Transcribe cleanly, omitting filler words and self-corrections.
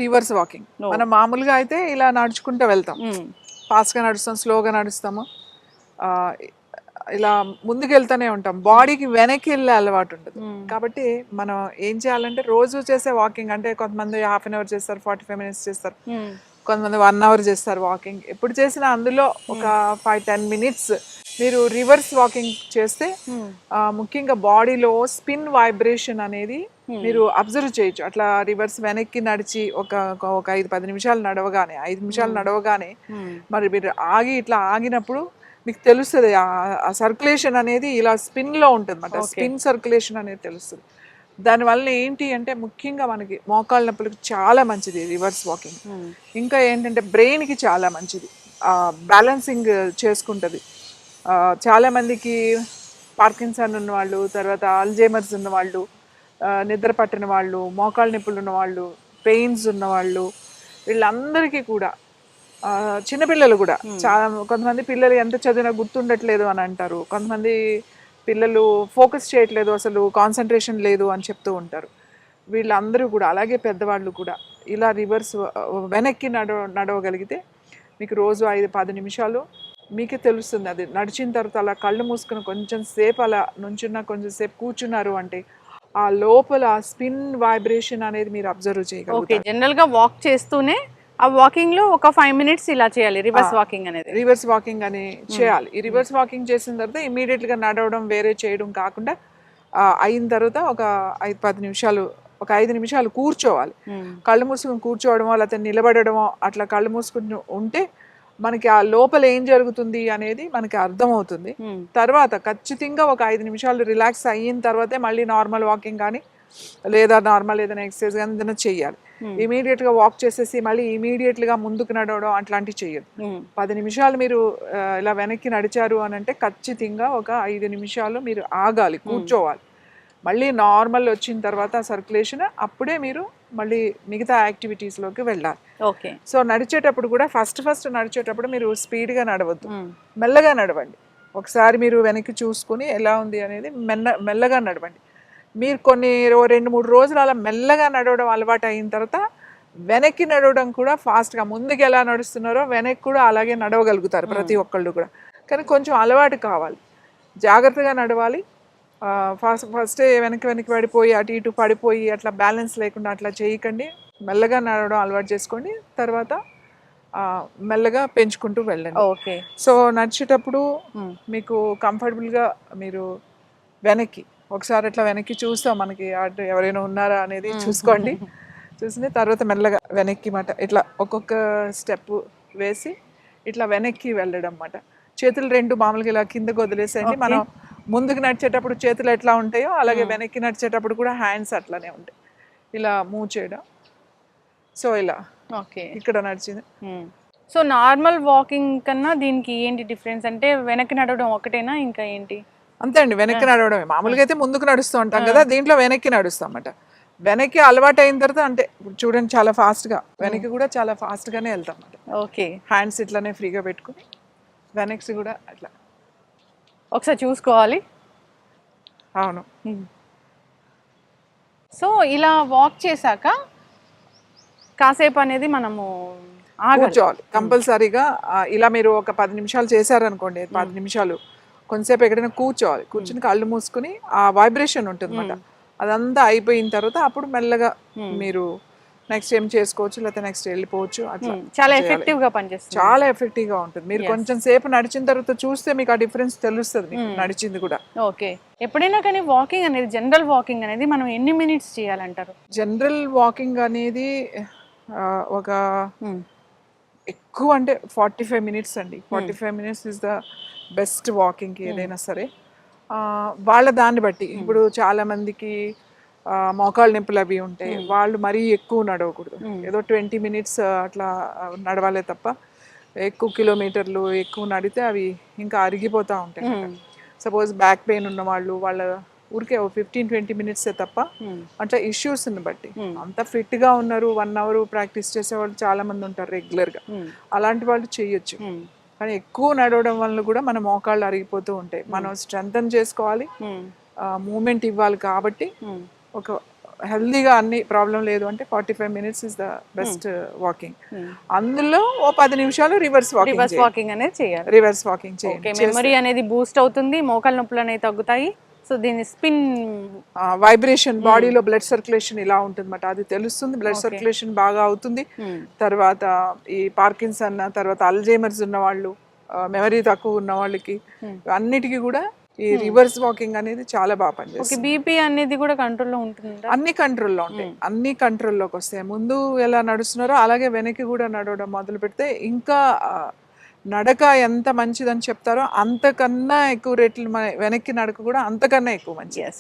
Reverse walking. మనం మామూలుగా అయితే ఇలా నడుచుకుంటూ వెళ్తాం, ఫాస్ట్గా నడుస్తాం, స్లోగా నడుస్తాము, ఆ, ఇలా ముందుకు వెళ్తూనే ఉంటాం. బాడీకి వెనక్కి వెళ్ళే అలవాటు ఉంటుంది. కాబట్టి మనం ఏం చేయాలంటే రోజు చేసే వాకింగ్ అంటే కొంతమంది హాఫ్ అన్ అవర్ చేస్తారు, 45 minutes చేస్తారు, కొంతమంది 1 hour చేస్తారు వాకింగ్. ఎప్పుడు చేసినా అందులో ఒక 5-10 minutes మీరు రివర్స్ వాకింగ్ చేస్తే ముఖ్యంగా బాడీలో స్పిన్ వైబ్రేషన్ అనేది మీరు అబ్జర్వ్ చేయొచ్చు. అట్లా రివర్స్ వెనక్కి నడిచి ఒక ఒక 5-10 నిమిషాలు నడవగానే, 5 నిమిషాలు నడవగానే మరి మీరు ఇట్లా ఆగినప్పుడు మీకు తెలుస్తుంది ఆ సర్క్యులేషన్ అనేది ఇలా స్పిన్లో ఉంటుంది అన్నమాట. స్పిన్ సర్క్యులేషన్ అనేది తెలుస్తుంది. దానివల్ల ఏంటి అంటే ముఖ్యంగా మనకి మోకాళ్ళ నొప్పులకి చాలా మంచిది రివర్స్ వాకింగ్. ఇంకా ఏంటంటే బ్రెయిన్కి చాలా మంచిది, బ్యాలెన్సింగ్ చేసుకుంటుంది. చాలామందికి పార్కిన్సన్ ఉన్నవాళ్ళు, తర్వాత అల్జైమర్స్ ఉన్నవాళ్ళు, నిద్ర పట్టిన వాళ్ళు, మోకాళ్ళ నొప్పులు ఉన్నవాళ్ళు, పెయిన్స్ ఉన్నవాళ్ళు, వీళ్ళందరికీ కూడా చిన్నపిల్లలు కూడా చాలా, కొంతమంది పిల్లలు ఎంత చదివినా గుర్తుండట్లేదు అని అంటారు, కొంతమంది పిల్లలు ఫోకస్ చేయట్లేదు, అసలు కాన్సన్ట్రేషన్ లేదు అని చెప్తూ ఉంటారు. వీళ్ళందరూ కూడా అలాగే పెద్దవాళ్ళు కూడా ఇలా రివర్స్ వెనక్కి నడవగలిగితే మీకు రోజు 5-10 నిమిషాలు మీకే తెలుస్తుంది. అది నడిచిన తర్వాత అలా కళ్ళు మూసుకుని కొంచెం సేపు అలా నుంచున్నా, కొంచెం సేపు కూర్చున్నారు అంటే ఆ లోపల స్పిన్ వైబ్రేషన్ అనేది మీరు అబ్జర్వ్ చేయగలుగుతారు. జనరల్గా వాక్ చేస్తూనే ఆ వాకింగ్ లో ఒక 5 minutes ఇలా చేయాలి రివర్స్ వాకింగ్ అనేది. రివర్స్ వాకింగ్ అని చేయాలి. ఈ రివర్స్ వాకింగ్ చేసిన తర్వాత ఇమీడియట్ గా నడవడం వేరే చేయడం కాకుండా అయిన తర్వాత ఒక 5-10 నిమిషాలు, ఒక 5 నిమిషాలు కూర్చోవాలి. కళ్ళు మూసుకుని కూర్చోవడమో లేకపోతే నిలబడమో అట్లా కళ్ళు మూసుకుని ఉంటే మనకి ఆ లోపల ఏం జరుగుతుంది అనేది మనకి అర్థమవుతుంది. తర్వాత ఖచ్చితంగా ఒక 5 నిమిషాలు రిలాక్స్ అయిన తర్వాతే మళ్ళీ నార్మల్ వాకింగ్ కానీ లేదా నార్మల్ ఏదైనా ఎక్సర్సైజ్ కానీ ఏదైనా చెయ్యాలి. ఇమీడియట్ గా వాక్ చేసేసి మళ్ళీ ఇమీడియట్ గా ముందుకు నడవడం అట్లాంటివి చెయ్యదు. 10 నిమిషాలు మీరు ఇలా వెనక్కి నడిచారు అని అంటే ఖచ్చితంగా ఒక 5 నిమిషాలు మీరు ఆగాలి, కూర్చోవాలి. మళ్ళీ నార్మల్ వచ్చిన తర్వాత సర్క్యులేషన్ అప్పుడే మీరు మళ్ళీ మిగతా యాక్టివిటీస్లోకి వెళ్ళాలి. సో నడిచేటప్పుడు కూడా ఫస్ట్ నడిచేటప్పుడు మీరు స్పీడ్గా నడవద్దు, మెల్లగా నడవండి. ఒకసారి మీరు వెనక్కి చూసుకుని ఎలా ఉంది అనేది మెల్లగా నడవండి. మీరు కొన్ని 2-3 రోజులు అలా మెల్లగా నడవడం అలవాటు అయిన తర్వాత వెనక్కి నడవడం కూడా ఫాస్ట్గా, ముందుకు ఎలా నడుస్తున్నారో వెనక్కి కూడా అలాగే నడవగలుగుతారు ప్రతి ఒక్కళ్ళు కూడా. కానీ కొంచెం అలవాటు కావాలి, జాగ్రత్తగా నడవాలి. ఫస్టే వెనక్కి పడిపోయి అటు ఇటు పడిపోయి అట్లా బ్యాలెన్స్ లేకుండా అట్లా చేయకండి. మెల్లగా నడవడం అలవాటు చేసుకోండి, తర్వాత మెల్లగా పెంచుకుంటూ వెళ్ళండి. సో నడిచేటప్పుడు మీకు కంఫర్టబుల్గా మీరు వెనక్కి ఒకసారి అట్లా వెనక్కి చూస్తాం, మనకి అటు ఎవరైనా ఉన్నారా అనేది చూసుకోండి. చూసిన తర్వాత మెల్లగా వెనక్కి మాట ఇట్లా ఒక్కొక్క స్టెప్ వేసి ఇట్లా వెనక్కి వెళ్ళడం అన్నమాట. చేతులు 2 మామూలుగా ఇలా కిందకు వదిలేసేయండి. మనం ముందుకు నడిచేటప్పుడు చేతులు ఎట్లా ఉంటాయో అలాగే వెనక్కి నడిచేటప్పుడు కూడా హ్యాండ్స్ అట్లానే ఉంటాయి. ఇలా మూవ్ చేయడం. సో ఇలా ఇక్కడ నడిచింది. సో నార్మల్ వాకింగ్ కన్నా దీనికి ఏంటి డిఫరెన్స్ అంటే వెనక్కి నడవడం ఒకటేనా ఇంకా ఏంటి? అంతే అండి, వెనక్కి నడవడమే. మామూలుగా అయితే ముందుకు నడుస్తూ ఉంటాం కదా, దీంట్లో వెనక్కి నడుస్తాం అన్నమాట. వెనక్కి అలవాటు అయిన తర్వాత అంటే చూడండి చాలా ఫాస్ట్గా, వెనక్కి కూడా చాలా ఫాస్ట్గానే వెళ్తాం అన్నమాట. హ్యాండ్స్ ఇట్లానే ఫ్రీగా పెట్టుకుని వెనక్కి కూడా అట్లా ఒకసారి చూసుకోవాలి. అవును. సో ఇలా వాక్ చేశాక కాసేపు అనేది మనము కూర్చోవాలి కంపల్సరీగా. ఇలా మీరు ఒక 10 నిమిషాలు చేశారనుకోండి, 10 నిమిషాలు కొంతసేపు ఎక్కడైనా కూర్చోవాలి. కూర్చుని కళ్ళు మూసుకుని ఆ వైబ్రేషన్ ఉంటుంది అన్నమాట, అదంతా అయిపోయిన తర్వాత అప్పుడు మెల్లగా మీరు నెక్స్ట్ ఏం చేసుకోవచ్చు, లేకపోతే నెక్స్ట్ వెళ్ళిపోవచ్చు. అట్లా చాలా ఎఫెక్టివ్గా పనిచేస్తుంది, చాలా ఎఫెక్టివ్గా ఉంటుంది. మీరు కొంచెం సేపు నడిచిన తర్వాత చూస్తే మీకు ఆ డిఫరెన్స్ తెలుస్తుంది, నడిచింది కూడా. ఎప్పుడైనా కానీ వాకింగ్ అనేది, జనరల్ వాకింగ్ అనేది మనం ఎన్ని మినిట్స్ చేయాలంటారు? జనరల్ వాకింగ్ అనేది ఒక ఎక్కువ అంటే 45 minutes అండి. 45 minutes is the best walking ఏదైనా సరే. వాళ్ళ దాన్ని బట్టి ఇప్పుడు చాలా మందికి మోకాళ్ళ నొప్పులు అవి ఉంటాయి, వాళ్ళు మరీ ఎక్కువ నడవకూడదు. ఏదో 20 minutes అట్లా నడవాలే తప్ప ఎక్కువ కిలోమీటర్లు ఎక్కువ నడితే అవి ఇంకా అరిగిపోతూ ఉంటాయి. సపోజ్ బ్యాక్ పెయిన్ ఉన్న వాళ్ళు వాళ్ళ ఊరికే 15-20 minutes తప్ప అట్లా ఇష్యూస్ని బట్టి. అంత ఫిట్గా ఉన్నారు, 1 hour ప్రాక్టీస్ చేసేవాళ్ళు చాలా మంది ఉంటారు రెగ్యులర్గా, అలాంటి వాళ్ళు చేయొచ్చు. కానీ ఎక్కువ నడవడం వల్ల కూడా మన మోకాళ్ళు అరిగిపోతూ ఉంటాయి. మనం స్ట్రెంథన్ చేసుకోవాలి, మూమెంట్ ఇవ్వాలి. కాబట్టి ఒక హెల్దీగా అన్ని ప్రాబ్లం లేదు అంటే 45 minutes is the best walking. అందులో ఓ 10 నిమిషాలు రివర్స్ రివర్స్ వాకింగ్ అనేది చేయాలి. రివర్స్ వాకింగ్ ఓకే, చేయండి. మెమరీ అనేది బూస్ట్ అవుతుంది, మోకాళ్ళ నొప్పులు అనేవి తగ్గుతాయి. సో దీని స్పిన్ వైబ్రేషన్, బాడీలో బ్లడ్ సర్క్యులేషన్ ఇలా ఉంటుందన్నమాట, అది తెలుస్తుంది. బ్లడ్ సర్క్యులేషన్ బాగా అవుతుంది. తర్వాత ఈ పార్కిన్సన్, తర్వాత అల్జైమర్స్ ఉన్న వాళ్ళు, మెమరీ తక్కువ ఉన్న వాళ్ళకి అన్నిటికీ కూడా ఈ రివర్స్ వాకింగ్ అనేది చాలా బాగా పనిచేస్తుంది. బీపీ అనేది కూడా కంట్రోల్లో ఉంటుంది. అన్ని కంట్రోల్లో ఉంటాయి, అన్ని కంట్రోల్లోకి వస్తాయి. ముందు ఎలా నడుస్తున్నారో అలాగే వెనక్కి కూడా నడవడం మొదలు పెడితే ఇంకా నడక ఎంత మంచిదని చెప్తారో అంతకన్నా ఎక్కువ రేట్లు, మన వెనక్కి నడక కూడా అంతకన్నా ఎక్కువ మంచిది.